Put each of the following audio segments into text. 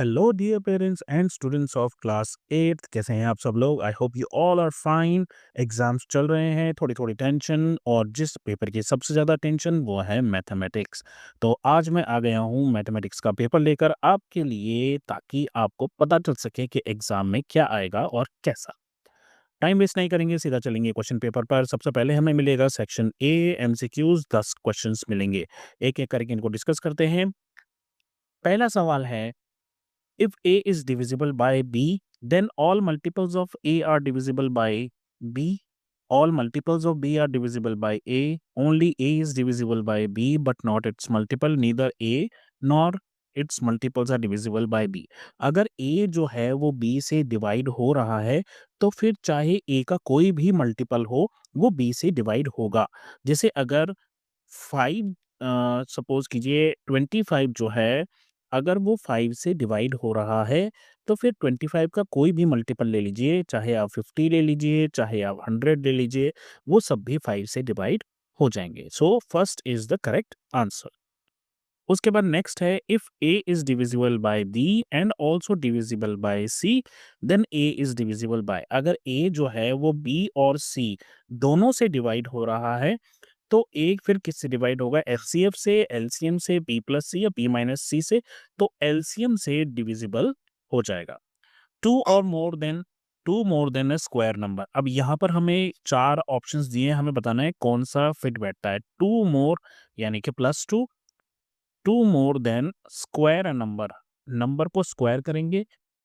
Hello dear parents and students of class 8th, कैसे हैं आप सब लोग। I hope you all are fine. Exams चल रहे हैं, थोड़ी थोड़ी टेंशन, और जिस पेपर की सबसे ज़्यादा टेंशन वो है मैथमेटिक्स। तो आज मैं आ गया हूँ मैथमेटिक्स का पेपर लेकर आपके लिए, ताकि आपको पता चल सके कि एग्ज़ाम में क्या आएगा और कैसा। टाइम वेस्ट नहीं करेंगे, सीधा चलेंगे क्वेश्चन पेपर पर। सबसे पहले हमें मिलेगा सेक्शन ए एमसीक्यूज, 10 क्वेश्चंस मिलेंगे। एक एक करके इनको डिस्कस करते हैं। पहला सवाल है, if A is divisible by B, then all multiples of A are divisible by B. All multiples of B are divisible by A. Only A is divisible by B, but not its multiple. Neither A nor its multiples are divisible by B. अगर A जो है वो B से divide हो रहा है, तो फिर चाहे A का कोई भी मल्टीपल हो, वो B से डिवाइड होगा। जैसे अगर 5, सपोज कीजिए 25 जो है, अगर वो 5 से डिवाइड हो रहा है, तो फिर 25 का कोई भी मल्टीपल ले लीजिए, चाहे आप 50 ले लीजिए, चाहे आप 100 ले लीजिए, वो सब भी 5 से डिवाइड हो जाएंगे। So first is the correct answer. उसके बाद नेक्स्ट है, if a is divisible by b and also divisible by c, then a is divisible by. अगर a जो है वो b और c दोनों से डिवाइड हो रहा है, तो एक फिर किससे डिवाइड होगा? एचसीएफ से, एलसीएम से, बी प्लस सी या बी माइनस सी से। तो एलसीएम से डिविजिबल हो जाएगा। Two more than a square number. अब यहाँ पर हमें 4 ऑप्शंस दिए हैं, हमें बताना है कौन सा फिट बैठता है। टू मोर यानी कि +2, two more than square a number, number को स्क्वायर करेंगे,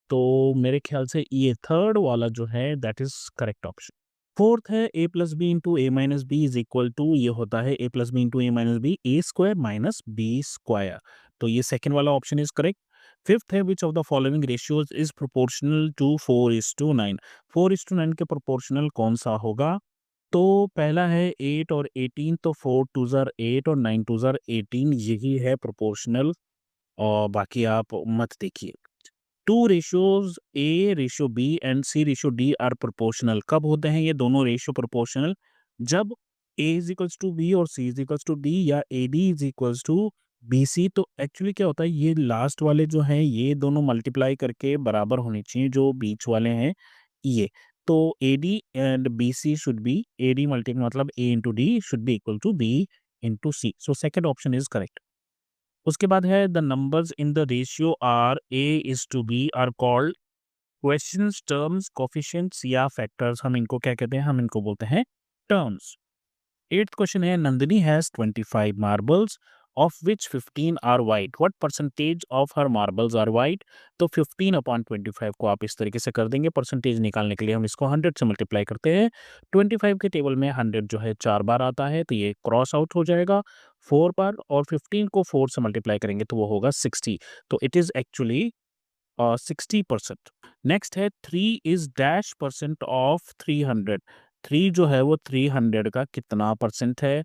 तो मेरे ख्याल से ये थर्ड वाला जो है that is correct option. Fourth है, A plus B into A minus B is equal to, ये होता है A plus B into A minus B, A square minus B square. तो ये सेकेंड वाला ऑप्शन इज करेक्ट। फिफ्थ है, which of the following ratios is proportional to 4:9। 4:9 के proportional कौन सा होगा? तो पहला है 8 और 18, तो 4 टू ज़र 8 और 9 टू ज़र 18, यही है प्रोपोर्शनल। और बाकी आप मत देखिए। Two ratios A ratio B and C ratio D are proportional. कब होते हैं ये दोनों रेशियो प्रोपोर्शनल? जब A is equals to B और C is equals to D, या A D is equals to B C. तो एक्चुअली क्या होता है, ये लास्ट वाले जो हैं ये दोनों मल्टीप्लाई करके बराबर होने चाहिए, जो बीच वाले हैं ये। तो A D and B C should be, A D multiply मतलब A into D should be equal to B into C. So second option is correct. उसके बाद है, the numbers in the ratio are A is to B are called questions, terms, coefficients या factors. हम इनको क्या कहते हैं? हम इनको बोलते हैं टर्म्स। एट्थ क्वेश्चन है, Nandini has 25 marbles of which 15 are white, what percentage of her marbles are white. तो 15/25 को आप इस तरीके से कर देंगे। परसेंटेज निकालने के लिए हम इसको 100 से मल्टीप्लाई करते हैं। 25 के टेबल में 100 जो है 4 बार आता है, तो ये क्रॉस आउट हो जाएगा 4 बार, और 15 को 4 से मल्टीप्लाई करेंगे तो वो होगा 60। तो इट इज एक्चुअली 60%। नेक्स्ट है, 3 इज डैश परसेंट ऑफ 300। 3 जो है वो 300 का कितना परसेंट है?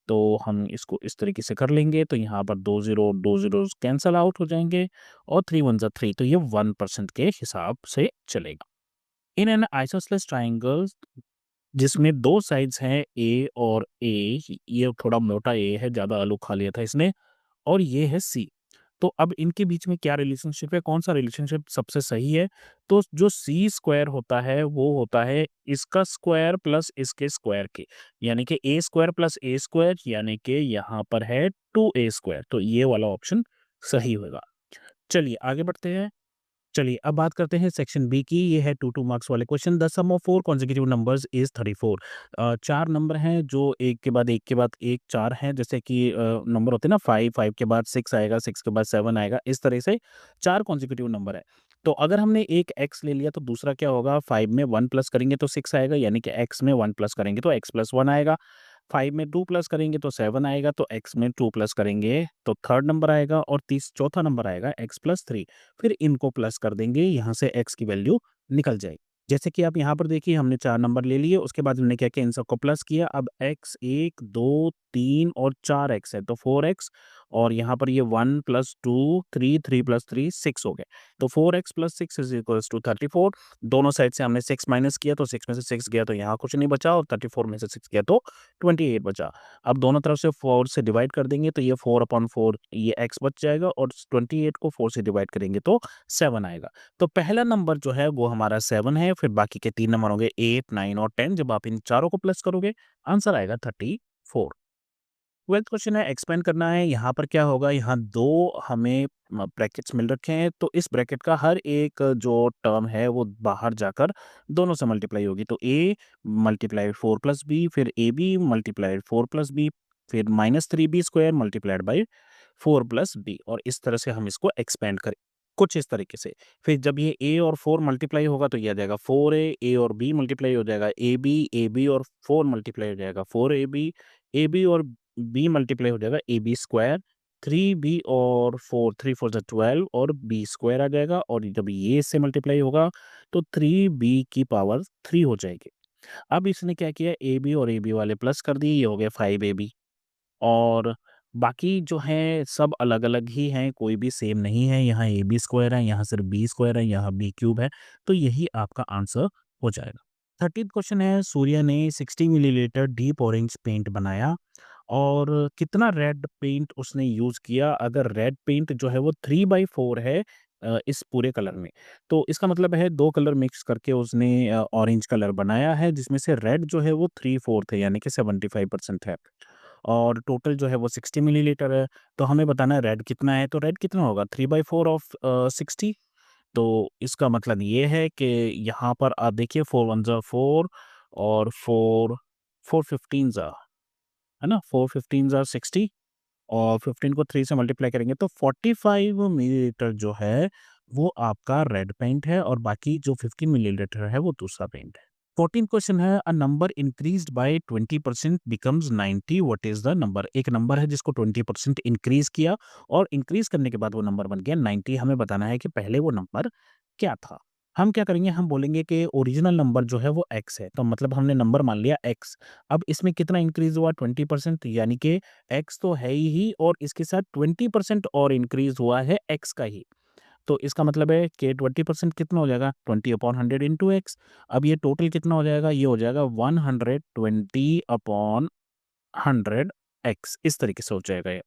तो हम इसको इस तरीके से कर लेंगे, तो यहाँ पर 2 जीरो कैंसल आउट हो जाएंगे, और 3 1 ज़ा 3, तो ये 1% के हिसाब से चलेगा। इन एन आइसोसेलेस ट्राइंगल, जिसमें 2 साइड्स हैं ए और ए, ये थोड़ा मोटा ए है, ज़्यादा आलू खा लिया था इसने, और ये है सी। तो अब इनके बीच में क्या रिलेशनशिप है? कौन सा रिलेशनशिप सबसे सही है? तो जो सी स्क्वायर होता है वो होता है इसका स्क्वायर प्लस इसके स्क्वायर के, यानी कि ए स्क्वायर प्लस ए स्क्वायर, यानी कि यहाँ पर है 2a स्क्वायर। तो ये वाला ऑप्शन सही होगा। चलिए आगे बढ़ते हैं। चलिए अब बात करते हैं सेक्शन बी की। ये है 2 मार्क्स वाले question. The sum of 4 consecutive numbers is 34। 4 number हैं जो एक के बाद एक के बाद एक 4 हैं, जैसे कि नंबर होते हैं ना, 5, 5 के बाद 6 आएगा, 6 के बाद 7 आएगा, इस तरह से 4 कॉन्सेक्यूटिव नंबर है। तो अगर हमने एक x ले लिया, तो दूसरा क्या होगा? 5 में 1 प्लस करेंगे तो 6 आएगा, यानी कि x में 1 प्लस करेंगे तो x प्लस 1 आएगा। 5 में 2 प्लस करेंगे तो 7 आएगा, तो x में 2 प्लस करेंगे तो थर्ड नंबर आएगा, और चौथा नंबर आएगा x प्लस 3। फिर इनको प्लस कर देंगे, यहाँ से x की वैल्यू निकल जाएगी। जैसे कि आप यहाँ पर देखिए, हमने 4 नंबर ले लिए, उसके बाद हमने क्या किया? इन सबको प्लस किया। अब x 1 2 3 और 4x है तो 4x, और यहाँ पर ये 1 + 2 3, 3 + 3 6 हो गए। तो 4x + 6 = 34। दोनों साइड से हमने 6 माइनस किया तो 6 में से 6 गया तो यहाँ कुछ नहीं बचा, और 34 में से 6 गया तो 28 बचा। अब दोनों तरफ से 4 से डिवाइड कर देंगे तो ये 4/4 ये x बच जाएगा, और 28 को 4 से डिवाइड करेंगे तो 7 आएगा। तो पहला नंबर जो है वो हमारा 7 है, फिर बाकी के 3 नंबर होंगे 8, 9 और 10। जब आप इन चारों को प्लस करोगे आंसर आएगा 34। 12th क्वेश्चन है, एक्सपेंड करना है। यहाँ पर क्या होगा, यहाँ 2 हमें ब्रैकेट्स मिल रखे हैं, तो इस ब्रैकेट का हर एक जो टर्म है वो बाहर जाकर दोनों से मल्टीप्लाई होगी। तो a × 4 + b, फिर ab × 4 + b, फिर -3b² × 4 + b, और इस तरह से हम इसको एक्सपेंड करें कुछ इस तरीके से। फिर जब ये a और 4 मल्टीप्लाई होगा तो ये आ जाएगा 4a, a और b मल्टीप्लाई हो जाएगा ab और 4 मल्टीप्लाई हो जाएगा 4ab, ab और b मल्टीप्लाई हो जाएगा ab², 3b और 4 3 4 12 और b² आ जाएगा, और जब ये इससे मल्टीप्लाई होगा तो 3b³ हो जाएगी। अब इसने क्या किया, ab और ab वाले प्लस कर दिए, ये हो गया 5ab, और बाकी जो है सब अलग-अलग ही हैं, कोई भी सेम नहीं है। यहाँ ab² है, यहाँ सिर्फ b² है, यहाँ b³ है, तो यही आपका आंसर हो जाएगा। 13th क्वेश्चन है, सूर्य ने 60 मिलीलीटर डीप ऑरेंज पेंट बनाया और कितना रेड पेंट उसने यूज़ किया? अगर रेड पेंट जो है वो 3/4 है इस पूरे कलर में, तो इसका मतलब है 2 कलर मिक्स करके उसने ऑरेंज कलर बनाया है, जिसमें से रेड जो है वो 3/4 है, यानी कि 75% है, और टोटल जो है वो 60 मिलीलीटर है। तो हमें बताना है रेड कितना है, तो रेड कितना होगा 3/4 ऑफ 60। तो इसका मतलब ये है कि यहाँ पर आप देखिए 4 1 ज़ा 4 और 4 15 ज़ा, है ना? 4 15 ज़ा 60, और 15 को 3 से मल्टीप्लाई करेंगे तो 45 मिलीलीटर जो है वो आपका रेड पेंट है, और बाकी जो 50 मिलीलीटर है वो दूसरा पेंट है। 14 क्वेश्चन है, a number increased by 20% becomes 90, what is the number? एक नंबर है जिसको 20% इंक्रीज किया, और इंक्रीज करने के बाद वो नंबर बन गया 90। हमें बताना है कि पहले वो नंबर क्या था। हम क्या करेंगे, हम बोलेंगे कि ओरिजिनल नंबर जो है वो x है, तो मतलब हमने नंबर मान लिया x। अब इसमें कितना इंक्रीज हुआ 20%, यानी कि x तो है ही, और इसके साथ 20% और इंक्रीज हुआ है x का ही। तो इसका मतलब है कि 20% कितना हो जाएगा 20/100 इंटू एक्स। अब ये टोटल कितना हो जाएगा, ये हो जाएगा 120/100 एक्स, इस तरीके से हो जाएगा ये।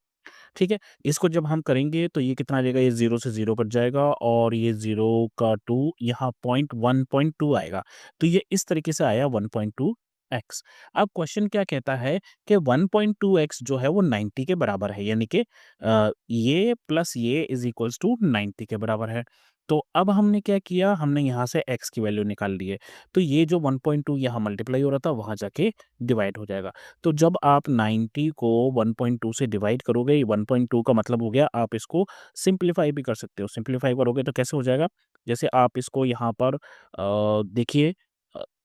ठीक है, इसको जब हम करेंगे तो ये कितना आ जाएगा, ये 0 से 0 कट जाएगा, और ये 0 का 2 यहाँ 1.2 आएगा। तो ये इस तरीके से आया 1.2 एक्स। अब क्वेश्चन क्या कहता है कि 1.2 एक्स जो है वो 90 के बराबर है, यानी कि ये प्लस ये इज इक्वल्स टू 90 के बराबर है। तो अब हमने क्या किया, हमने यहाँ से एक्स की वैल्यू निकाल ली है, तो ये जो 1.2 यहाँ मल्टीप्लाई हो रहा था वहाँ जाके डिवाइड हो जाएगा। तो जब आप 90 को 1.2 से डिवाइड करोगे, 1.2 का मतलब हो गया, आप इसको सिंप्लीफाई भी कर सकते हो। सिंप्लीफाई करोगे तो कैसे हो जाएगा, जैसे आप इसको यहाँ पर देखिए,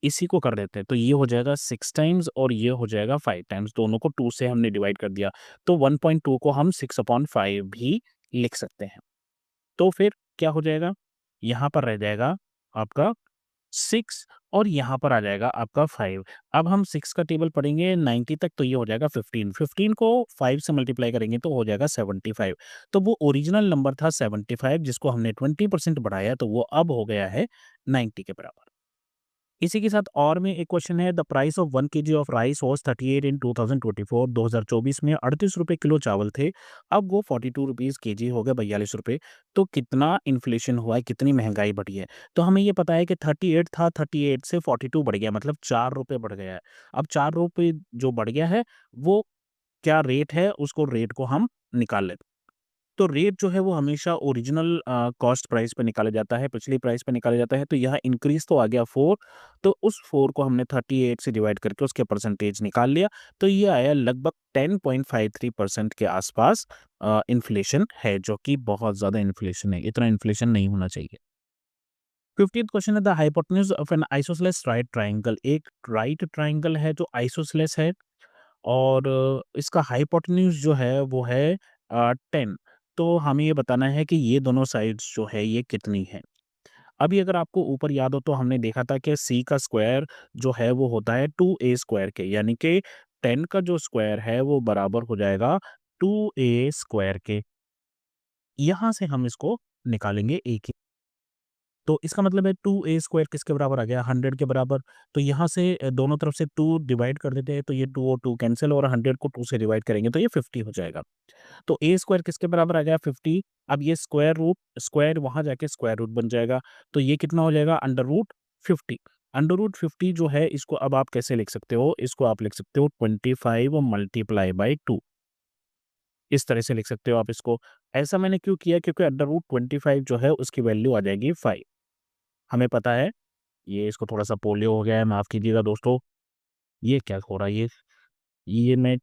इसी को कर देते हैं तो ये हो जाएगा 6 टाइम्स, और ये हो जाएगा 5 टाइम्स, दोनों को 2 से हमने डिवाइड कर दिया, तो 1.2 को हम 6/5 भी लिख सकते हैं। तो फिर क्या हो जाएगा, यहाँ पर रह जाएगा आपका 6, और यहाँ पर आ जाएगा आपका 5। अब हम 6 का टेबल पढ़ेंगे 90 तक, तो ये हो जाएगा 15। 15 को 5 से मल्टीप्लाई करेंगे तो हो जाएगा 75। तो वो ओरिजिनल नंबर था 75, जिसको हमने 20% बढ़ाया तो वो अब हो गया है 90 के बराबर। इसी के साथ और में एक क्वेश्चन है, the price of 1 KG of rice was 38 इन 2024। 2024 में 38 रुपए किलो चावल थे, अब वो 42 रुपीज़ केजी हो गए, 42 रुपए। तो कितना इन्फ्लेशन हुआ है, कितनी महंगाई बढ़ी है? तो हमें ये पता है कि 38 था, 38 से 42 बढ़ गया, मतलब 4 रुपए बढ़ गया है। अब 4 रुपए जो बढ़ गया है वो क्या रेट है, उसको रेट को हम निकाल लेते हैं। तो रेट जो है वो हमेशा ओरिजिनल कॉस्ट प्राइस पे निकाला जाता है, पिछली प्राइस पे निकाला जाता है। तो यहाँ इंक्रीज़ तो आ गया 4, तो उस 4 को हमने 38 से डिवाइड करके उसके परसेंटेज निकाल लिया, तो ये आया लगभग 10.53% के आसपास इन्फ्लेशन है, जो कि बहुत ज़्यादा इन्फ्लेशन है, इतना इन्फ्लेशन नहीं होना चाहिए। 15th क्वेश्चन है, the hypotenuse of N isosceles right triangle. एक राइट ट्रायंगल है जो आइसोसेलेस है, और इसका हाइपोटेन्यूज जो है वो है 10। तो हमें ये बताना है कि ये दोनों साइड्स जो है ये कितनी है। अभी अगर आपको ऊपर याद हो तो हमने देखा था कि सी का स्क्वायर जो है वो होता है 2a² के, यानी कि 10 का जो स्क्वायर है वो बराबर हो जाएगा 2a स्क्वायर के। यहाँ से हम इसको निकालेंगे a की। तो इसका मतलब है 2a स्क्वायर किसके बराबर आ गया? 100 के बराबर। तो यहाँ से दोनों तरफ से 2 डिवाइड कर देते हैं, तो ये 2 और 2 कैंसिल, और 100 को 2 से डिवाइड करेंगे तो ये 50 हो जाएगा। तो a स्क्वायर किसके बराबर आ गया? 50। अब ये स्क्वायर वहाँ जाके स्क्वायर रूट बन जाएगा। तो ये कितना हो जाएगा? Under root 50। अंडर रूट 50 जो है, इसको अब आप कैसे लिख सकते हो? इसको आप लिख सकते हो 25 मल्टीप्लाई बाई 2। इस तरह से लिख सकते हो आप इसको। ऐसा मैंने क्यों किया? क्योंकि अंडर रूट 25 जो है उसकी वैल्यू आ जाएगी 5। हमें पता है, ये इसको थोड़ा-सा पोलियो हो गया है, माफ़ कीजिएगा दोस्तों। ये क्या हो रहा है ये मैं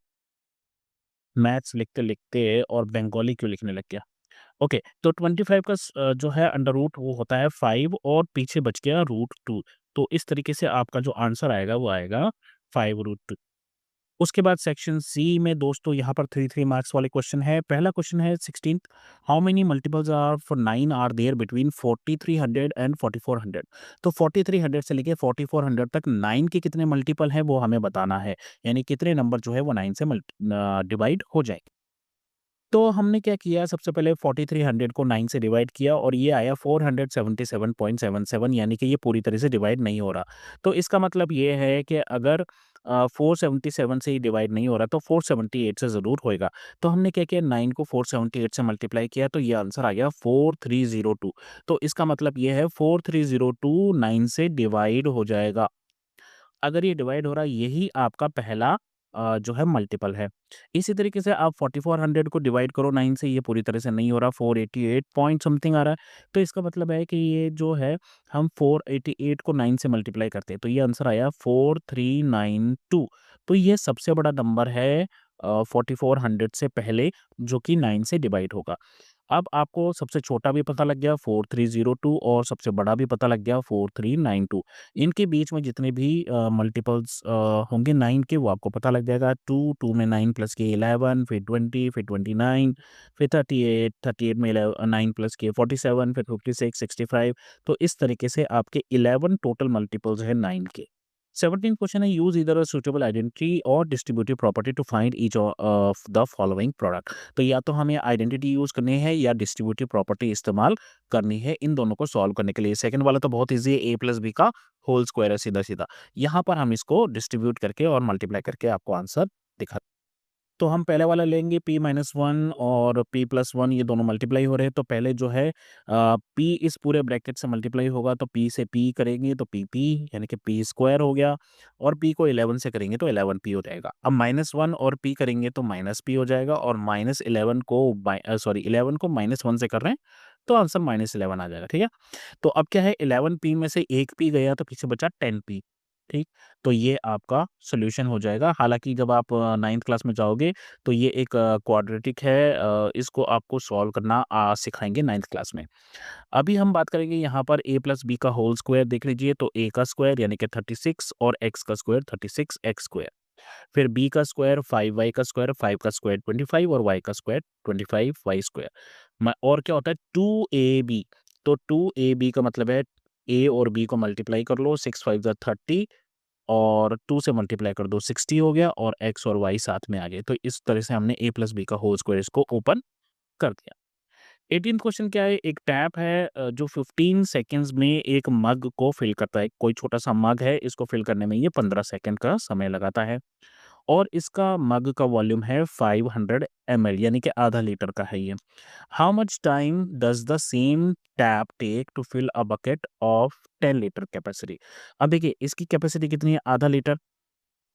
मैथ्स लिखते-लिखते और बंगाली क्यों लिखने लग गया? ओके, तो 25 का जो है अंडर रूट वो होता है 5 और पीछे बच गया रूट 2। तो इस तरीके से आपका जो आंसर आएगा वो आएगा 5 रूट 2। उसके बाद सेक्शन सी में दोस्तों यहाँ पर 3 मार्क्स वाले क्वेश्चन है। पहला क्वेश्चन है 16th, how many multiples are for 9 are there between 4300 and 4400। तो 4300 से लेके 4400 तक 9 के कितने मल्टीपल हैं वो हमें बताना है। यानी कितने नंबर जो है वो 9 से डिवाइड हो जाएंगे। तो हमने क्या किया, सबसे पहले 4300 को 9 से डिवाइड किया और ये आया 477.77, यानी कि ये पूरी तरह से डिवाइड नहीं हो रहा। तो इसका मतलब ये है कि अगर 477 से ही डिवाइड नहीं हो रहा तो 478 से ज़रूर होएगा। तो हमने क्या किया, 9 को 478 से मल्टीप्लाई किया तो ये आंसर आ गया 4302। तो इसका मतलब ये है 4302 9 से डिवाइड हो जाएगा। अगर ये डिवाइड हो रहा है, यही आपका पहला जो है मल्टीपल है। इसी तरीके से आप 4400 को डिवाइड करो 9 से, ये पूरी तरह से नहीं हो रहा, 488 पॉइंट समथिंग आ रहा है। तो इसका मतलब है कि ये जो है, हम 488 को 9 से मल्टीप्लाई करते हैं तो ये आंसर आया 4392। तो ये सबसे बड़ा नंबर है 4400 से पहले, जो कि 9 से डिवाइड होगा। अब आपको सबसे छोटा भी पता लग गया 4302 और सबसे बड़ा भी पता लग गया 4392। इनके बीच में जितने भी मल्टीपल्स होंगे 9 के, वो आपको पता लग जाएगा। 2 में 9 प्लस के 11, फिर 20, फिर 29, फिर 38, 38 में 9 प्लस के 47, फिर 56, 65। तो इस तरीके से आपके 11 टोटल मल्टीपल्स हैं 9 के। 17 क्वेश्चन है, यूज इधर अ सुटेबल आइडेंटिटी और distributive property to find each of the following product. तो या तो हमें आइडेंटिटी यूज करनी है या डिस्ट्रीब्यूटिव प्रॉपर्टी इस्तेमाल करनी है इन दोनों को सॉल्व करने के लिए। सेकंड वाला तो बहुत इजी है, a प्लस बी का होल स्क्वायर है सीधा सीधा। यहाँ पर हम इसको डिस्ट्रीब्यूट करके और मल्टीप्लाई करके आपको आंसर दिखा। तो हम पहले वाला लेंगे p-1 और p+1, ये दोनों मल्टीप्लाई हो रहे हैं। तो पहले जो है p इस पूरे ब्रैकेट से मल्टीप्लाई होगा तो p से p करेंगे तो p यानी कि p स्क्वायर हो गया, और p को 11 से करेंगे तो 11p हो जाएगा। अब -1 और p करेंगे तो -p हो जाएगा, और -11 को 11 को -1 से कर रहे हैं तो आंसर -11 आ जाएगा। ठीक है, तो अब क्या है, 11p में से एक p गया तो पीछे बचा 10p। ठीक, तो ये आपका सॉल्यूशन हो जाएगा। हालाँकि जब आप 9th क्लास में जाओगे तो ये एक क्वाड्रेटिक है, इसको आपको सॉल्व करना सिखाएँगे 9th क्लास में। अभी हम बात करेंगे यहाँ पर a प्लस बी का होल स्क्वायर देख लीजिए, तो a का स्क्वायर यानी कि 36 और x का स्क्वायर 36 x स्क्वायर। फिर b का स्क्वायर 5y का स्क्वायर, 5 का स्क्वायर 25 और y का स्क्वायर 25 y स्क्वायर। और क्या होता है 2ab, तो 2ab का मतलब है a और b को मल्टीप्लाई कर लो, 6 5 जा 30 और 2 से मल्टीप्लाई कर दो 60 हो गया, और x और y साथ में आ गए। तो इस तरह से हमने a प्लस बी का होल स्क्वायर इसको ओपन कर दिया। 18th क्वेश्चन क्या है, एक टैप है जो 15 सेकंड्स में एक मग को फिल करता है। कोई छोटा सा मग है, इसको फिल करने में ये 15 सेकंड का समय लगाता है, और इसका मग का वॉल्यूम है 500 ml, यानी कि आधा लीटर का है ये। How much time does the same tap take to fill a bucket of 10 litre capacity. अब देखिए इसकी कैपेसिटी कितनी है, आधा लीटर।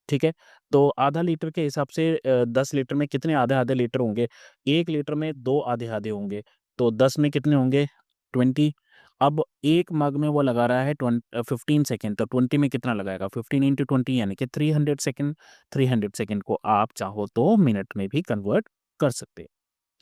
ठीक है, तो आधा लीटर के हिसाब से 10 लीटर में कितने आधे-आधे लीटर होंगे? 1 लीटर में 2 आधे-आधे होंगे, तो 10 में कितने होंगे? 20। अब 1 मग में वो लगा रहा है 15 सेकंड, तो 20 में कितना लगाएगा? 15 इंटू 20 यानी कि 300 सेकंड। 300 सेकंड को आप चाहो तो मिनट में भी कन्वर्ट कर सकते हैं।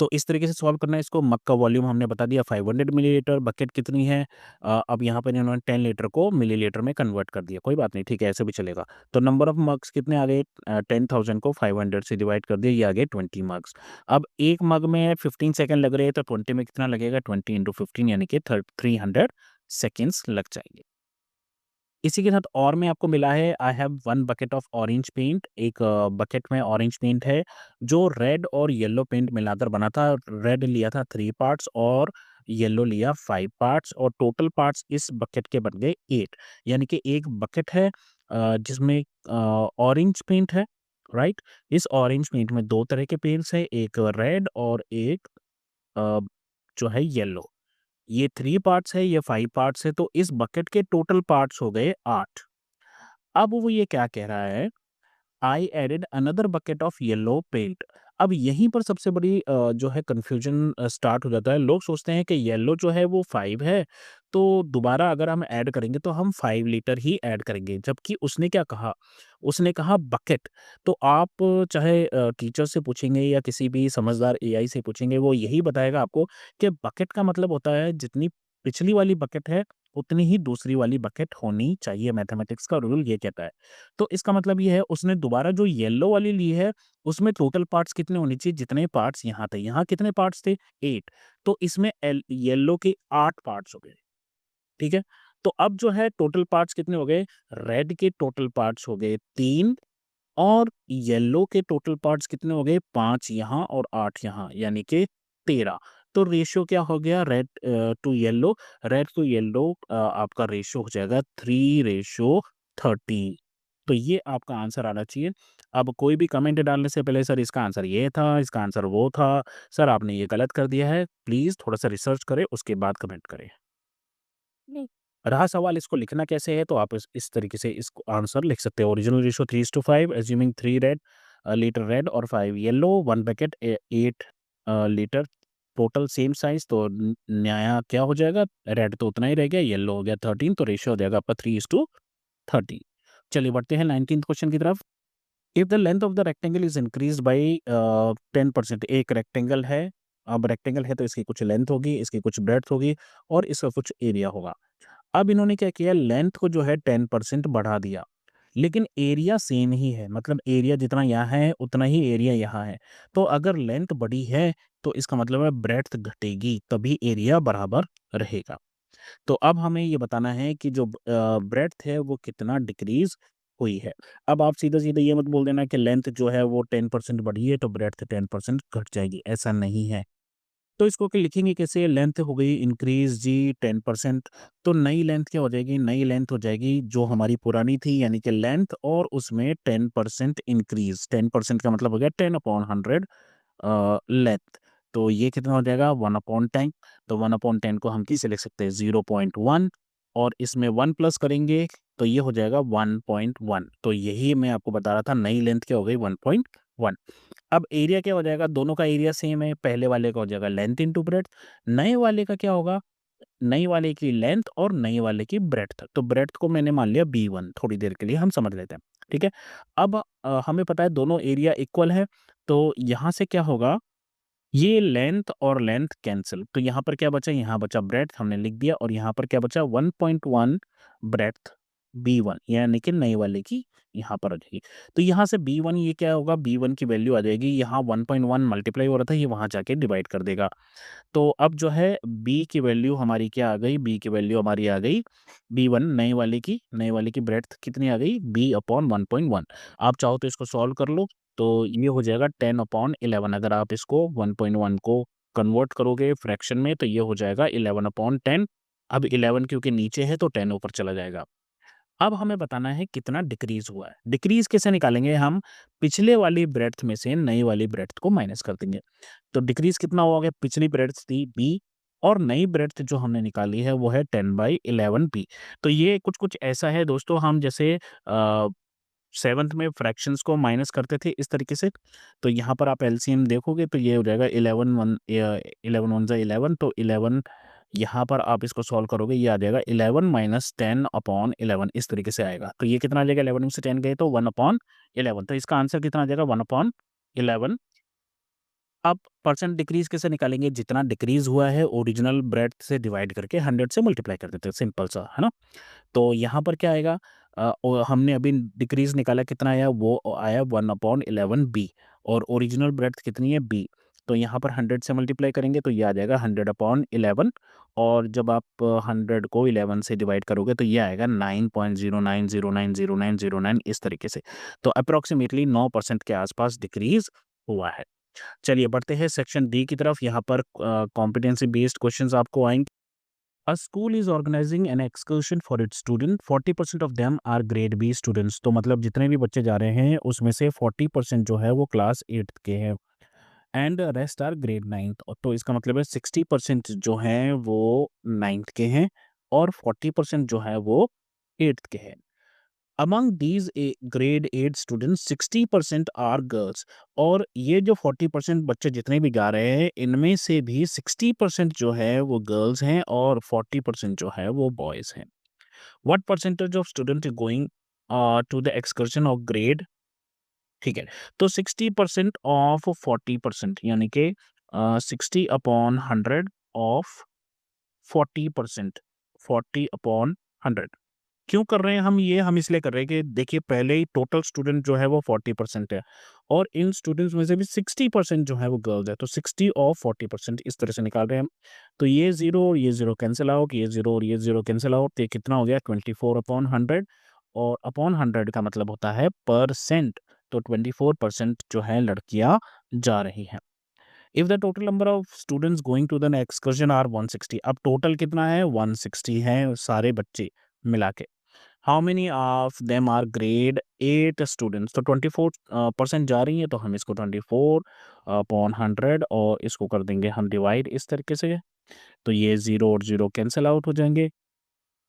तो इस तरीके से सॉल्व करना है इसको। मग का वॉल्यूम हमने बता दिया 500 मिलीलीटर, बकेट कितनी है? अब यहाँ पर इन्होंने 10 लीटर को मिलीलीटर में कन्वर्ट कर दिया, कोई बात नहीं, ठीक है, ऐसे भी चलेगा। तो नंबर ऑफ मग्स कितने आ गए? 10,000 को 500 से डिवाइड कर दिया, ये आ गए 20 मग्स। अब एक मग में 15 सेकंड लग रहे हैं तो 20 में कितना लगेगा? 20 इंटू 15 यानी कि 300 सेकेंड्स लग जाएंगे। इसी के साथ और में आपको मिला है I have 1 bucket of orange paint, एक बकेट में ऑरेंज पेंट है जो रेड और येलो पेंट मिलाकर बना था। रेड लिया था 3 पार्ट्स और येलो लिया 5 पार्ट्स और टोटल पार्ट्स इस बकेट के बन गए 8। यानी कि एक बकेट है जिसमें ऑरेंज पेंट है, राइट? इस ऑरेंज पेंट में 2 तरह के पेंट्स हैं, एक रेड और एक अ, जो है येलो। ये 3 पार्ट्स है, ये 5 पार्ट्स है, तो इस बकेट के टोटल पार्ट्स हो गए 8। अब वो ये क्या कह रहा है, I added another bucket of yellow paint. अब यहीं पर सबसे बड़ी जो है कन्फ्यूजन स्टार्ट हो जाता है। लोग सोचते हैं कि येलो जो है वो 5 है, तो दोबारा अगर हम ऐड करेंगे तो हम 5 लीटर ही ऐड करेंगे, जबकि उसने क्या कहा? उसने कहा बकेट। तो आप चाहे टीचर से पूछेंगे या किसी भी समझदार एआई से पूछेंगे, वो यही बताएगा आपको कि बकेट का मतलब होता है जितनी पिछली वाली बकेट है, उतनी ही दूसरी वाली बकेट होनी चाहिए। मैथमेटिक्स का रूल ये कहता है। तो इसका मतलब ये है उसने दोबारा जो येलो वाली ली है, उसमें टोटल पार्ट्स कितने होने चाहिए जितने पार्ट्स यहाँ थे। यहाँ कितने पार्ट्स थे? 8। तो इसमें येलो के 8 पार्ट्स हो गए, ठीक है? तो अब जो है टोटल पार्ट्स कितने हो गए? रेड के टोटल पार्ट्स हो गए 3 और येलो के टोटल पार्ट्स कितने हो गए? 5 यहाँ और 8 यहाँ, यानी कि 13। तो रेशियो क्या हो गया? Red to yellow, red to yellow आपका रेशियो हो जाएगा 3:30। तो ये आपका आंसर आना चाहिए। अब कोई भी कमेंट डालने से पहले सर इसका आंसर ये था, इसका आंसर वो था, सर आपने ये गलत कर दिया है, प्लीज़ थोड़ा-सा रिसर्च करें उसके बाद कमेंट करें। नहीं। रहा सवाल इसको लिखना कैसे है, तो आप इस तरीके से इसको आंसर लिख सकते हो। Original ratio 3:5 assuming 3 red litre red और 5 yellow, 1 bucket 8 litre total same size. तो नया क्या हो जाएगा? रेड तो उतना ही रह गया, येलो हो गया 13, तो रेशियो हो जाएगा आपका 3:30। चलिए बढ़ते हैं 19th क्वेश्चन की तरफ। If the length of the rectangle is increased by 10%। एक रेक्टेंगल है, अब रेक्टेंगल है तो इसकी कुछ लेंथ होगी, इसकी कुछ ब्रेड्थ होगी और इसका कुछ एरिया होगा। अब इन्होंने क्या किया, लेंथ को जो है 10% बढ़ा दिया, लेकिन एरिया सेम ही है। मतलब एरिया जितना यहाँ है उतना ही एरिया यहाँ है। तो अगर लेंथ बड़ी है तो इसका मतलब है ब्रेड्थ घटेगी, तभी एरिया बराबर रहेगा। तो अब हमें ये बताना है कि जो ब्रेड्थ है वो कितना डिक्रीज हुई है। अब आप सीधा-सीधा ये मत बोल देना कि लेंथ जो है वो 10% बढ़ी है तो ब्रेड्थ 10% घट जाएगी, ऐसा नहीं है। तो इसको कि लिखेंगे कैसे? लेंथ हो गई इंक्रीज़ जी 10%। तो नई लेंथ क्या हो जाएगी? नई लेंथ हो जाएगी जो हमारी पुरानी थी, यानी कि लेंथ और उसमें 10% इंक्रीज़। 10% का मतलब हो गया 10/100 लेंथ। तो ये कितना हो जाएगा? 1/10। तो 1/10 को हम कैसे लिख सकते हैं? 0.1 और इसमें 1 प्लस करेंगे तो ये हो जाएगा 1.1। तो यही मैं आपको बता रहा था, नई लेंथ क्या हो गई? 1.1। अब एरिया क्या हो जाएगा? दोनों का एरिया सेम है, पहले वाले का हो जाएगा लेंथ इंटू ब्रेड्थ। नए वाले का क्या होगा? नई वाले की लेंथ और नए वाले की ब्रेड्थ। तो ब्रेड्थ को मैंने मान लिया B1, थोड़ी देर के लिए हम समझ लेते हैं, ठीक है? अब हमें पता है दोनों एरिया इक्वल है, तो यहाँ से क्या होगा? ये लेंथ और लेंथ कैंसल, तो यहाँ पर क्या बचा? यहाँ बचा ब्रेड्थ, हमने लिख दिया और यहाँ पर क्या बचा? 1.1 ब्रेड्थ B1, यानी कि नई वाले की यहाँ पर आ जाएगी। तो यहाँ से B1 ये क्या होगा? B1 की वैल्यू आ जाएगी, यहाँ 1.1 मल्टीप्लाई हो रहा था, ये वहाँ जाके डिवाइड कर देगा। तो अब जो है B की वैल्यू हमारी क्या आ गई? B की वैल्यू हमारी आ गई B1 नए वाले की ब्रेड्थ कितनी आ गई? B/1.1। आप चाहो तो इसको सॉल्व कर लो, तो ये हो जाएगा 10/11। अगर आप इसको 1.1 को कन्वर्ट करोगे फ्रैक्शन में तो ये हो जाएगा 11/10। अब 11 क्योंकि नीचे है तो 10 ऊपर चला जाएगा। अब हमें बताना है कितना डिक्रीज़ हुआ है। डिक्रीज़ कैसे निकालेंगे हम? पिछले वाली ब्रेड्थ में से नई वाली ब्रेड्थ को माइनस कर देंगे। तो डिक्रीज़ कितना हुआ? पिछली ब्रेड्थ थी B और नई ब्रेड्थ जो हमने निकाली है वो है 10/11 B। तो ये कुछ-कुछ ऐसा है दोस्तों, हम जैसे 7th में फ्रैक्शंस को माइनस करते थे इस तरीके से। तो यहाँ पर आप एलसीएम देखोगे तो ये हो जाएगा 11 वन ज़ा 11, तो 11 यहाँ पर आप इसको सॉल्व करोगे, ये आ जाएगा 11 माइनस 10/11, इस तरीके से आएगा। तो ये कितना आ जाएगा? 11 में से 10 गए तो 1/11। तो इसका आंसर कितना आ जाएगा? 1/11। अब परसेंट डिक्रीज़ कैसे निकालेंगे? जितना डिक्रीज़ हुआ है ओरिजिनल ब्रेड्थ से डिवाइड करके 100 से मल्टीप्लाई कर देते हैं, सिंपल सा, है ना? तो यहाँ पर क्या आएगा? हमने अभी डिक्रीज़ निकाला, कितना आया? वो आया 1/11 B और ओरिजिनल ब्रेड्थ कितनी है? B। तो यहाँ पर 100 से मल्टीप्लाई करेंगे तो ये आ जाएगा 100/11, और जब आप 100 को 11 से डिवाइड करोगे तो ये आएगा 9.09090909 इस तरीके से। तो अप्रॉक्सीमेटली 9% के आसपास डिक्रीज हुआ है। चलिए बढ़ते हैं सेक्शन डी की तरफ। यहाँ पर कॉम्पिटेंसी बेस्ड क्वेश्चंस आपको आएंगे। A school is organizing an excursion for its student. 40% of them are grade B students. तो मतलब जितने भी बच्चे जा रहे हैं उसमें से 40% जो है वो क्लास 8th के हैं, and rest are grade 9th। तो इसका मतलब है 60% जो हैं वो 9th के हैं और 40% जो है वो 8th के हैं। Among these grade 8 students 60% are girls। और ये जो 40% बच्चे जितने भी गा रहे हैं इनमें से भी 60% जो है वो गर्ल्स हैं और 40% जो है वो बॉयज हैं। What percentage of student is going to the excursion of grade, ठीक है, तो 60% ऑफ 40% यानी कि 60/100 ऑफ 40%, 40/100। क्यों कर रहे हैं हम ये? हम इसलिए कर रहे हैं कि देखिए पहले ही टोटल स्टूडेंट जो है वो 40% है और इन स्टूडेंट्स में से भी 60% जो है वो गर्ल्स है, तो 60 और 40% इस तरह से निकाल रहे हैं हम। तो ये जीरो और ये जीरो कैंसिल आउट, ये जीरो और ये जीरो कैंसिल आउट, तो ये कितना हो गया 24/100, और अपॉन 100 का मतलब होता है परसेंट, तो 24% जो है लड़कियां जा रही हैं। If the total number of students going to the excursion are 160, अब टोटल कितना है 160 है सारे बच्चे मिला के। How many of them are grade 8 students, तो 24% जा रही हैं, तो हम इसको 24/100 और इसको कर देंगे हम डिवाइड इस तरीके से। तो ये जीरो और जीरो कैंसिल आउट हो जाएंगे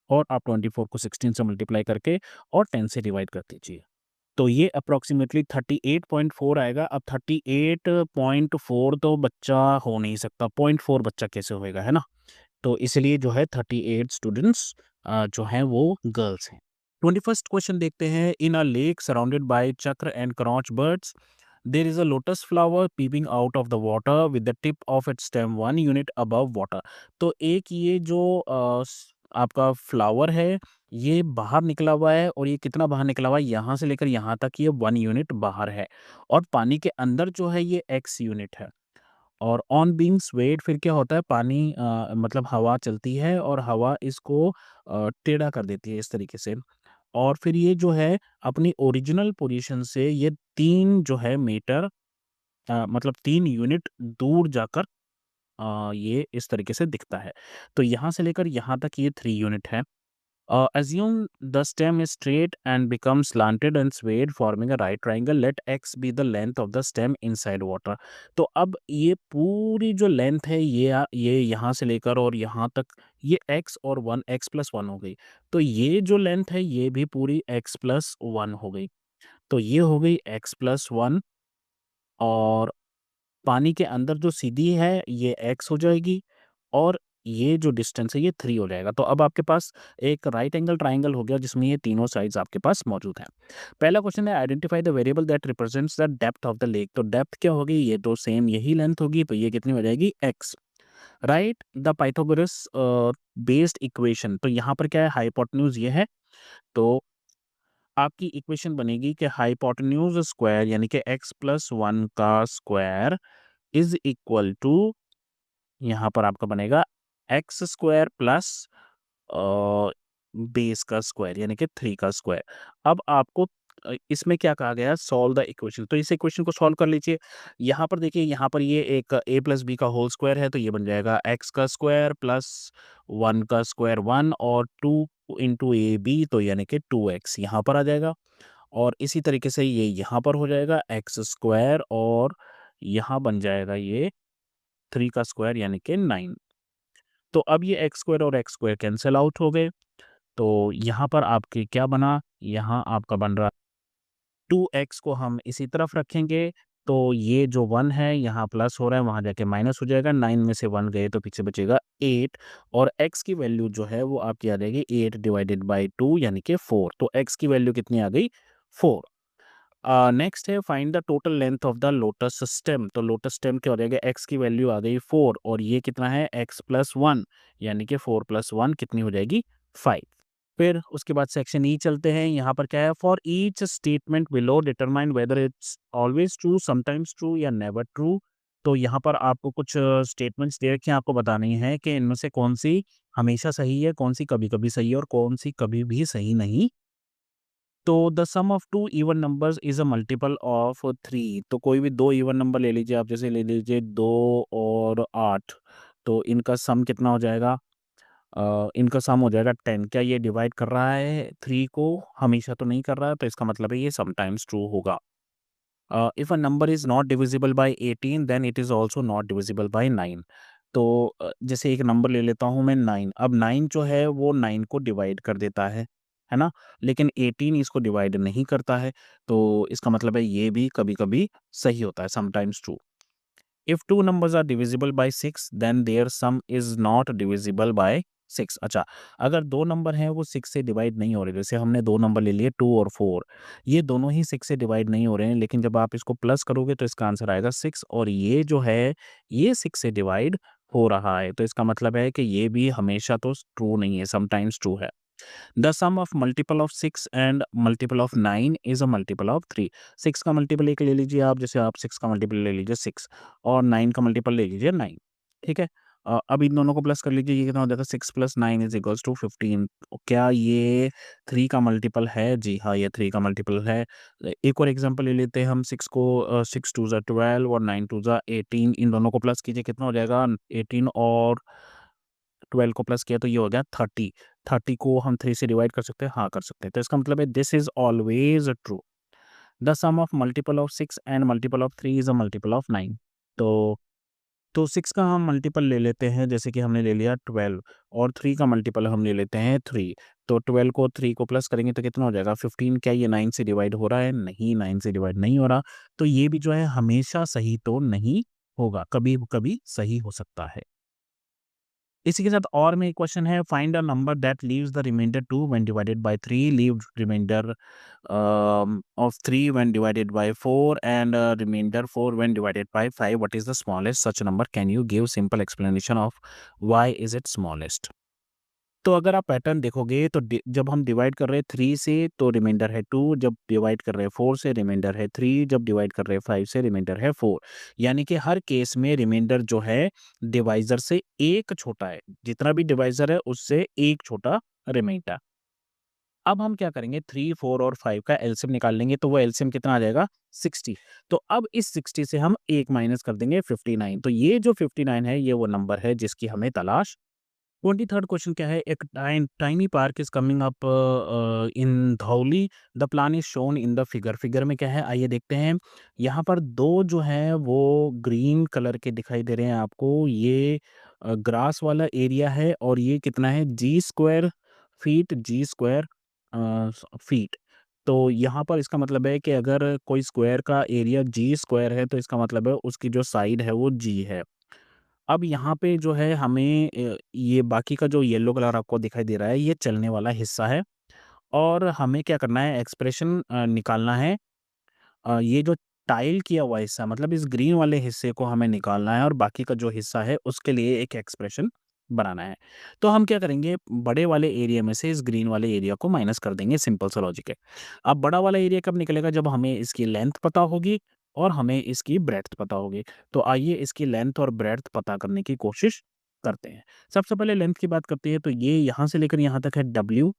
और आप 24 को 16 से मल्टीप्लाई करके और 10 से डिवाइड कर दीजिए, तो ये अप्रोक्सीमेटली 38.4 आएगा। अब 38.4 तो बच्चा हो नहीं सकता, 0.4 बच्चा कैसे होएगा, है ना? तो इसलिए जो है 38 स्टूडेंट्स जो हैं वो गर्ल्स हैं। 21st क्वेश्चन देखते हैं। In a lake surrounded by चक्र एंड क्रॉच birds there is a lotus flower peeping out of the water with the tip of its stem 1 unit above water. तो एक ये जो आपका फ्लावर है ये बाहर निकला हुआ है, और ये कितना बाहर निकला हुआ है, यहाँ से लेकर यहाँ तक ये 1 यूनिट बाहर है, और पानी के अंदर जो है ये x यूनिट है। और ऑन बीइंग स्वेड फिर क्या होता है, पानी मतलब हवा चलती है और हवा इसको टेढ़ा कर देती है इस तरीके से, और फिर ये जो है अपनी ओरिजिनल पोजीशन से ये 3 जो है मीटर मतलब 3 यूनिट दूर जाकर ये इस तरीके से दिखता है। तो यहाँ से लेकर यहाँ तक ये 3 यूनिट है। Assume the stem is straight and becomes slanted and swayed, forming a right triangle. Let x be the length of the stem inside water. तो अब ये पूरी जो लेंथ है ये यहाँ से लेकर और यहाँ तक ये x और 1 x+1 हो गई। तो ये जो लेंथ है ये भी पूरी x+1 हो गई। तो ये हो गई x+1, और पानी के अंदर जो सीधी है ये x हो जाएगी, और ये जो डिस्टेंस है ये 3 हो जाएगा। तो अब आपके पास एक राइट एंगल ट्राइंगल हो गया जिसमें ये तीनों साइड्स आपके पास मौजूद हैं। पहला क्वेश्चन है identify the variable that represents the depth of the lake. तो डेप्थ क्या होगी, ये तो सेम यही लेंथ होगी, तो ये कितनी हो जाएगी x। Right the Pythagoras based equation. तो यहाँ पर क्या है, हाइपोटेन्यूज ये है, तो आपकी इक्वेशन बनेगी कि हाइपोटेन्यूज स्क्वायर यानी कि x+1 का स्क्वायर इज इक्वल टू, यहाँ पर आपका बनेगा एक्स स्क्वायर प्लस बेस का स्क्वायर यानी कि 3 का स्क्वायर। अब आपको इसमें क्या कहा गया, सॉल्व द इक्वेशन। तो इस इक्वेशन को सॉल्व कर लीजिए। यहाँ पर देखिए, यहाँ पर ये एक a प्लस बी का होल स्क्वायर है, तो ये बन जाएगा एक्स का स्क्वायर प्लस 1 का स्क्वायर 1 और 2 इंटू ए बी, तो यानी कि 2x यहाँ पर आ जाएगा। और इसी तरीके से ये यहाँ पर हो जाएगा एक्स स्क्वायर, और यहाँ बन जाएगा ये 3 का स्क्वायर यानी कि 9। तो अब ये एक्स स्क्वायर और एक्स स्क्वायर कैंसिल आउट हो गए, तो यहाँ पर आपके क्या बना, यहाँ आपका बन रहा 2x को हम इसी तरफ रखेंगे, तो ये जो 1 है यहाँ प्लस हो रहा है, वहाँ जाके माइनस हो जाएगा, 9 में से 1 गए तो पीछे बचेगा 8, और x की वैल्यू जो है वो आपकी आ जाएगी 8 डिवाइडेड बाई 2 यानी कि 4। तो x की वैल्यू कितनी आ गई, 4। नेक्स्ट है find the total length of the lotus stem. तो लोटस स्टेम क्या हो जाएगा, x की वैल्यू आ गई 4, और ये कितना है x+1 यानी कि 4+1 कितनी हो जाएगी 5। फिर उसके बाद सेक्शन ई चलते हैं। यहाँ पर क्या है, for each statement below determine whether it's always true, sometimes true या नेवर ट्रू। तो यहाँ पर आपको कुछ स्टेटमेंट्स दे रखे हैं, आपको बतानी है कि इनमें से कौन-सी हमेशा सही है, कौन-सी कभी-कभी सही है और कौन-सी कभी भी सही नहीं। तो the sum of 2 even numbers is a multiple of 3। तो कोई भी 2 इवन नंबर ले लीजिए आप, जैसे ले लीजिए 2 और 8, तो इनका सम कितना हो जाएगा? इनका सम हो जाएगा 10। क्या ये डिवाइड कर रहा है 3 को? हमेशा तो नहीं कर रहा है, तो इसका मतलब है ये समटाइम्स ट्रू होगा। If a number is not divisible by 18 then it is also not divisible by 9। तो जैसे एक नंबर ले लेता हूँ मैं 9। अब 9 जो है वो 9 को डिवाइड कर देता है ना? लेकिन 18 इसको डिवाइड नहीं करता है, तो इसका मतलब है ये भी कभी-कभी सही होता है, sometimes true. If two numbers are divisible by 6 then their sum is not divisible by 6। अच्छा, अगर दो नंबर हैं वो 6 से डिवाइड नहीं हो रहे, जैसे हमने दो नंबर ले लिए 2 और 4, ये दोनों ही 6 से डिवाइड नहीं हो रहे हैं, लेकिन जब आप इसको प्लस करोगे तो इसका आंसर आएगा 6, और ये जो है ये 6 से डिवाइड हो रहा है, तो इसका मतलब है कि ये भी हमेशा तो ट्रू नहीं है, समटाइम्स ट्रू है। The sum of multiple of 6 and multiple of 9 is a multiple of 3। 6 का मल्टीपल एक ले लीजिए आप, जैसे आप 6 का मल्टीपल ले लीजिए 6, और 9 का मल्टीपल ले लीजिए 9, ठीक है? अब इन दोनों को प्लस कर लीजिए, ये कितना हो जाएगा? 6 + 9 इज़ इक्वल्स टू 15। क्या ये 3 का मल्टीपल है? जी हाँ, ये 3 का मल्टीपल है। एक और एग्ज़ाम्पल ले लेते हैं हम, 6 को 6 2 ज़ा 12 और 9 2 ज़ा 18, इन दोनों को प्लस कीजिए, कितना हो जाएगा? 18 और 12 को प्लस किया तो ये हो गया 30। 30 को हम 3 से डिवाइड कर सकते हैं? हाँ, कर सकते हैं। तो इसका मतलब है this is always true. The sum of multiple of 6 and multiple of 3 is a multiple of 9। तो 6 का हम मल्टीपल ले लेते हैं, जैसे कि हमने ले लिया 12, और 3 का मल्टीपल हम ले लेते हैं 3। तो 12 को 3 को प्लस करेंगे तो कितना हो जाएगा? 15। क्या ये 9 से डिवाइड हो रहा है? नहीं, 9 से डिवाइड नहीं हो रहा। तो ये भी जो है हमेशा सही तो नहीं होगा, कभी-कभी सही हो सकता है। इसी के साथ और में एक क्वेश्चन है, find a number that leaves the reminder 2 when divided by 3, leave reminder of 3 when divided by 4, and remainder 4 when divided by 5. What is the smallest such number? Can you give simple explanation of why is it smallest? तो अगर आप pattern देखोगे तो जब हम divide कर रहे हैं 3 से तो रिमाइंडर है 2, जब डिवाइड कर रहे हैं 4 से रिमाइंडर है 3, जब डिवाइड कर रहे हैं 5 से रिमाइंडर है 4। यानी कि हर केस में रिमाइंडर जो है डिवाइजर से एक छोटा है, जितना भी डिवाइजर है उससे एक छोटा रिमाइंडर। अब हम क्या करेंगे, 3, 4 और 5 का एलसीएम निकाल लेंगे, तो वो एलसीएम कितना आ जाएगा? 60। तो अब इस 60 से हम 1 माइनस कर देंगे 59। तो ये जो 59 है ये वो नंबर है जिसकी हमें तलाश। 23rd क्वेश्चन क्या है, एक tiny park is coming up in Dhauli, the plan is shown in the figure. Figure में क्या है आइए देखते हैं। यहाँ पर दो जो है वो ग्रीन कलर के दिखाई दे रहे हैं आपको, ये ग्रास वाला एरिया है, और ये कितना है? जी स्क्वायर फीट। तो यहाँ पर इसका मतलब है कि अगर कोई स्क्वायर का एरिया जी स्क्वायर है तो इसका मतलब है उसकी जो साइड है वो जी है। अब यहाँ पे जो है हमें ये बाकी का जो येलो कलर आपको दिखाई दे रहा है ये चलने वाला हिस्सा है, और हमें क्या करना है, एक्सप्रेशन निकालना है। ये जो टाइल किया हुआ हिस्सा, मतलब इस ग्रीन वाले हिस्से को हमें निकालना है, और बाकी का जो हिस्सा है उसके लिए एक एक्सप्रेशन बनाना है। तो हम क्या करेंगे, बड़े वाले एरिया में से इस ग्रीन वाले एरिया को माइनस कर देंगे, सिंपल सा लॉजिक है। अब बड़ा वाला एरिया कब निकलेगा? जब हमें इसकी लेंथ पता होगी और हमें इसकी ब्रेड्थ पता होगी। तो आइए इसकी लेंथ और ब्रेड्थ पता करने की कोशिश करते हैं। सबसे पहले लेंथ की बात करते हैं, तो ये यहाँ से लेकर यहाँ तक है W,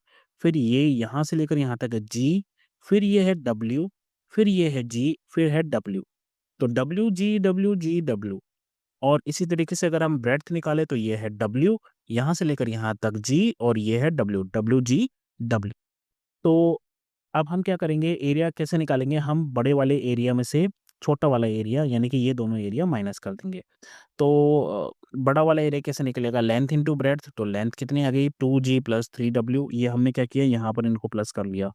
फिर ये यहाँ से लेकर यहाँ तक है G, फिर ये है W, फिर ये है G, फिर है W। तो WG, और इसी तरीके से अगर हम ब्रेड्थ निकालें तो ये है W, यहाँ से लेकर यहाँ तक G, और ये है WG। तो अब हम क्या करेंगे, एरिया कैसे निकालेंगे? हम बड़े वाले एरिया में से छोटा वाला एरिया, यानी कि ये दोनों एरिया माइनस कर देंगे। तो बड़ा वाला एरिया कैसे निकलेगा? Length into breadth. तो लेंथ कितनी आ गई? 2G + 3W। ये हमने क्या किया, यहाँ पर इनको प्लस कर लिया।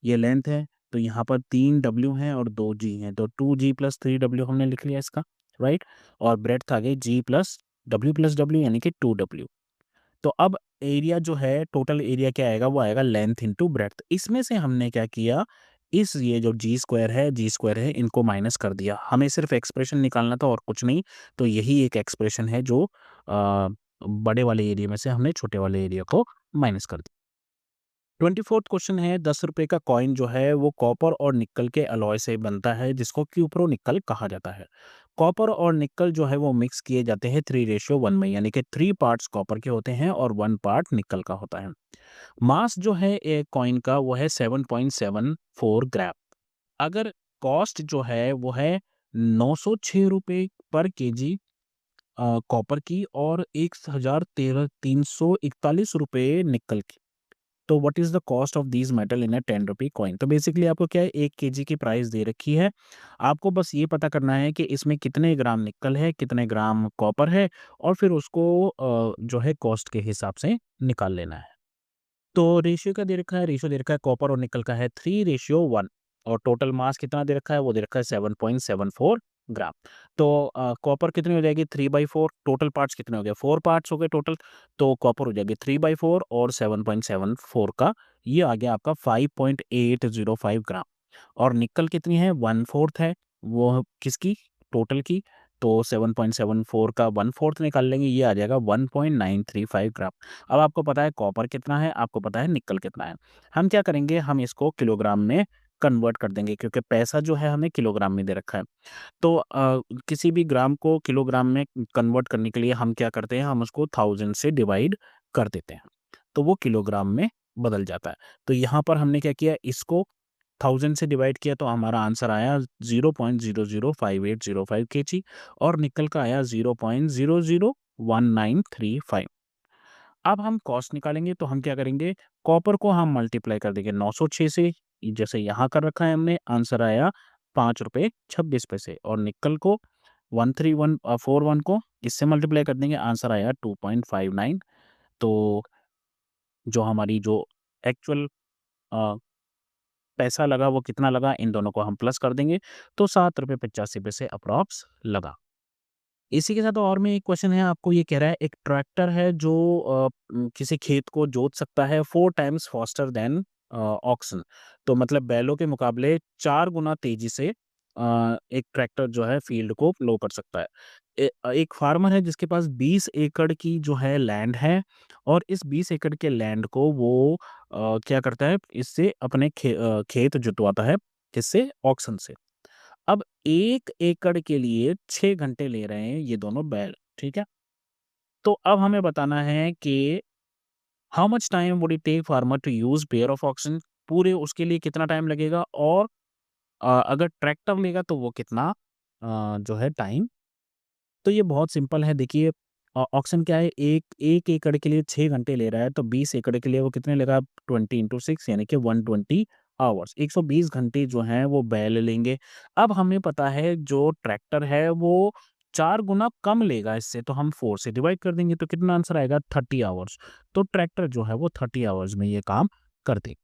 ये लेंथ है, तो यहाँ पर 3 W हैं और 2 G हैं, तो 2G + 3W हमने लिख लिया इसका, राइट? और ब्रेड्थ आ गई G + W यानी कि 2W। तो अब एरिया जो है, टोटल एरिया क्या आएगा? वो आएगा लेंथ इंटू ब्रेड्थ। इसमें से हमने क्या किया, इस ये जो जी स्क्वायर है, इनको माइनस कर दिया। हमें सिर्फ एक्सप्रेशन निकालना था और कुछ नहीं। तो यही एक एक्सप्रेशन है जो बड़े वाले एरिया में से हमने छोटे वाले एरिया को माइनस कर दिया। 24th क्वेश्चन है, 10 रुपए का कॉइन जो है वो कॉपर और निकल के अलॉय से बनता है जिसको क्यूप्रो निकल कहा जाता है। कॉपर और निकल जो है वो मिक्स किए जाते हैं 3:1 में, यानी कि 3 पार्ट्स कॉपर के होते हैं और 1 पार्ट निकल का होता है। मास जो है एक कॉइन का वो है 7.74 ग्राम। अगर कॉस्ट जो है वो है 906 रुपए पर केजी कॉपर की और 341 रुपए निकल की। तो what is the cost of these metal in a 10 rupee coin? तो बेसिकली आपको क्या है 1 केजी की प्राइस दे रखी है। आपको बस ये पता करना है कि इसमें कितने ग्राम निकल है, कितने ग्राम कॉपर है और फिर उसको जो है कॉस्ट के हिसाब से निकाल लेना है। तो रेशियो क्या दे रखा है? रेशियो दे रखा है कॉपर और निकल का है 3:1 और टोटल मास कितना दे रखा है? वो दे रखा है 7.74 ग्राम। तो कॉपर कितनी हो जाएगी? 3/4। टोटल पार्ट्स कितने हो गए? 4 पार्ट्स हो गए टोटल। तो कॉपर हो जाएगी 3/4 और 7.74 का ये आ गया आपका 5.805 ग्राम। और निकल कितनी है? 1/4 है। वो किसकी? टोटल की। तो 7.74 का 1/4 निकाल लेंगे, ये आ जाएगा 1.935 ग्राम। अब आपको पता है कॉपर कितना है, आपको पता है निकल कितना है। हम क्या करेंगे, हम इसको किलोग्राम में कन्वर्ट कर देंगे क्योंकि पैसा जो है हमें किलोग्राम में दे रखा है। तो किसी भी ग्राम को किलोग्राम में कन्वर्ट करने के लिए हम क्या करते हैं, हम उसको 1000 से डिवाइड कर देते हैं। तो वो किलोग्राम में बदल जाता है। तो यहाँ पर हमने क्या किया, इसको 1000 से डिवाइड किया तो हमारा आंसर आया 0.005805 केजी और निकल का आया 0.001935। अब हम कॉस्ट निकालेंगे तो हम क्या करेंगे, कॉपर को हम मल्टीप्लाई कर देंगे 906 से, जैसे यहाँ कर रखा है हमने, आंसर आया 5 रुपए 26 पैसे और निकल को 13141 को इससे मल्टीप्लाई कर देंगे, आंसर आया 2.59। तो जो हमारी जो एक्चुअल अ, पैसा लगा वो कितना लगा, इन दोनों को हम प्लस कर देंगे तो 7 रुपए 85 पैसे अप्रॉक्स लगा। इसी के साथ और में एक क्वेश्चन है, आपको ये कह रहा है एक ट्रैक्टर है जो किसी खेत को जोत सकता है 4 टाइम्स फास्टर देन ऑक्सन। तो मतलब बैलों के मुकाबले 4 गुना तेजी से एक ट्रैक्टर जो है फील्ड को प्लो कर सकता है। एक फार्मर है जिसके पास 20 एकड़ की जो है लैंड है और इस 20 एकड़ के लैंड को वो क्या करता है, इससे अपने खेत जुतवाता है, किससे? ऑक्सन से। अब 1 एकड़ के लिए 6 घंटे ले रहे हैं ये दोनों बैल, ठीक है? तो अब हमें बताना है कि how much time would it take farmer to use pair of oxen, पूरे उसके लिए कितना टाइम लगेगा और अगर ट्रैक्टर लेगा तो वो कितना जो है टाइम। तो ये बहुत सिंपल है, देखिए ऑक्शन क्या है, 1 एकड़ के लिए 6 घंटे ले रहा है तो 20 एकड़ के लिए वो कितने लेगा, 20 into 6 यानी कि 120 आवर्स, 120 घंटे जो हैं वो बैल लेंगे। अब हमें पता है जो ट्रैक्टर है वो 4 गुना कम लेगा इससे, तो हम 4 से डिवाइड कर देंगे तो कितना आंसर आएगा, 30 आवर्स। तो ट्रैक्टर जो है वो 30 आवर्स में ये काम कर देगा।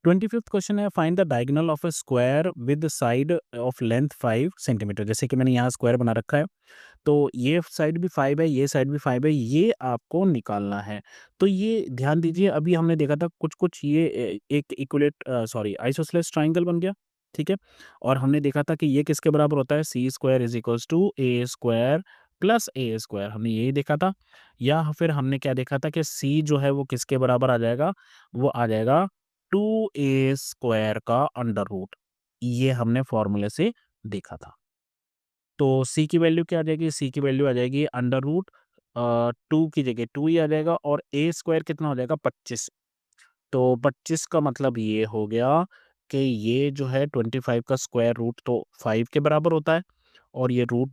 25th क्वेश्चन है, find the diagonal of a square with side of length 5 centimetre. जैसे कि मैंने यहाँ स्क्वायर बना रखा है तो ये साइड भी 5 है, ये साइड भी 5 है, ये आपको निकालना है। तो ये ध्यान दीजिए, अभी हमने देखा था कुछ-कुछ ये एक आइसोसेलेस ट्रायंगल बन गया, ठीक है? और हमने देखा था कि ये किसके बराबर होता है, C square is equals to A square plus A square, हमने यही देखा था। या फिर हमने क्या देखा था कि सी जो है वो किसके बराबर आ जाएगा, वो आ जाएगा 2a स्क्वायर का अंडर रूट। ये हमने फॉर्मूले से देखा था। तो सी की वैल्यू क्या आ जाएगी? सी की वैल्यू आ जाएगी अंडर रूट 2 की जगह 2 ही आ जाएगा और ए स्क्वायर कितना हो जाएगा, 25। तो 25 का मतलब ये हो गया कि ये जो है 25 का स्क्वायर रूट तो 5 के बराबर होता है और ये रूट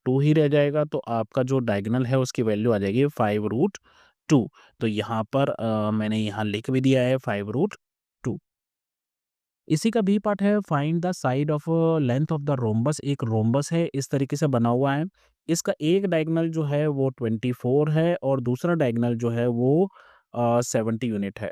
2 ही रह जाएगा। तो आपका जो डायगोनल है उसकी वैल्यू आ जाएगी 5√2। तो यहाँ पर मैंने यहाँ लिख भी दिया है 5√2। इसी का बी पार्ट है, find the side of length of the rhombus. एक रोम्बस है इस तरीके से बना हुआ है, इसका एक डायगोनल जो है वो 24 है और दूसरा डायगोनल जो है वो 70 यूनिट है।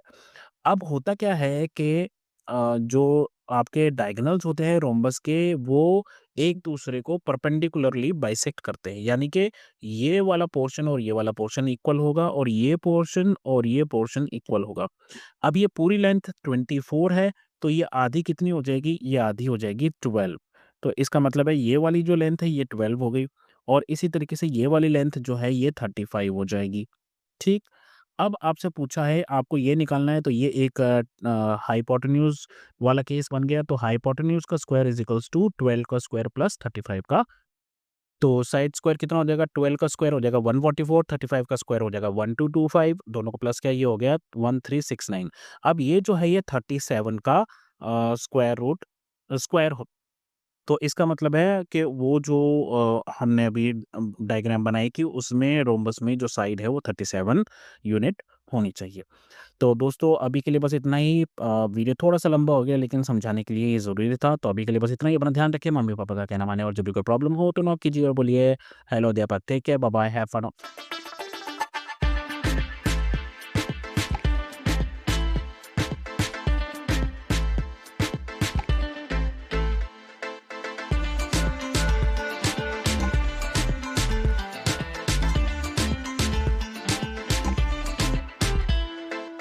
अब होता क्या है कि जो आपके डायगोनल्स होते हैं रोम्बस के वो एक दूसरे को परपेंडिकुलरली बाइसेक्ट करते हैं, यानी कि ये वाला पोर्शन और ये वाला पोर्शन इक्वल होगा और ये पोर्शन और ये पोर्शन इक्वल होगा। अब ये पूरी लेंथ 24 है तो ये आधी कितनी हो जाएगी, ये आधी हो जाएगी 12। तो इसका मतलब है ये वाली जो लेंथ है ये 12 हो गई और इसी तरीके से ये वाली लेंथ जो है ये 35 हो जाएगी, ठीक। अब आपसे पूछा है आपको ये निकालना है तो ये एक हाइपोटेन्यूज वाला केस बन गया। तो हाइपोटेन्यूज का स्क्वायर इज इक्वल्स टू 12 का स्क्वायर प्लस 35 का तो साइड स्क्वायर कितना हो जाएगा, 12 का स्क्वायर हो जाएगा 144, 35 का स्क्वायर हो जाएगा 1225, दोनों को प्लस किया ये हो गया 1369। अब ये जो है ये 37 का स्क्वायर रूट स्क्वायर हो, तो इसका मतलब है कि वो जो हमने अभी डायग्राम बनाई कि उसमें रोम्बस में जो साइड है वो 37 यूनिट होनी चाहिए। तो दोस्तों अभी के लिए बस इतना ही। वीडियो थोड़ा-सा लंबा हो गया लेकिन समझाने के लिए ये ज़रूरी था। तो अभी के लिए बस इतना ही। अपना ध्यान रखिए, मम्मी-पापा का कहना मानिए और जब भी कोई प्रॉब्लम हो तो नॉक कीजिए और बोलिए हेलो अध्यापक, take care, bye bye, have fun.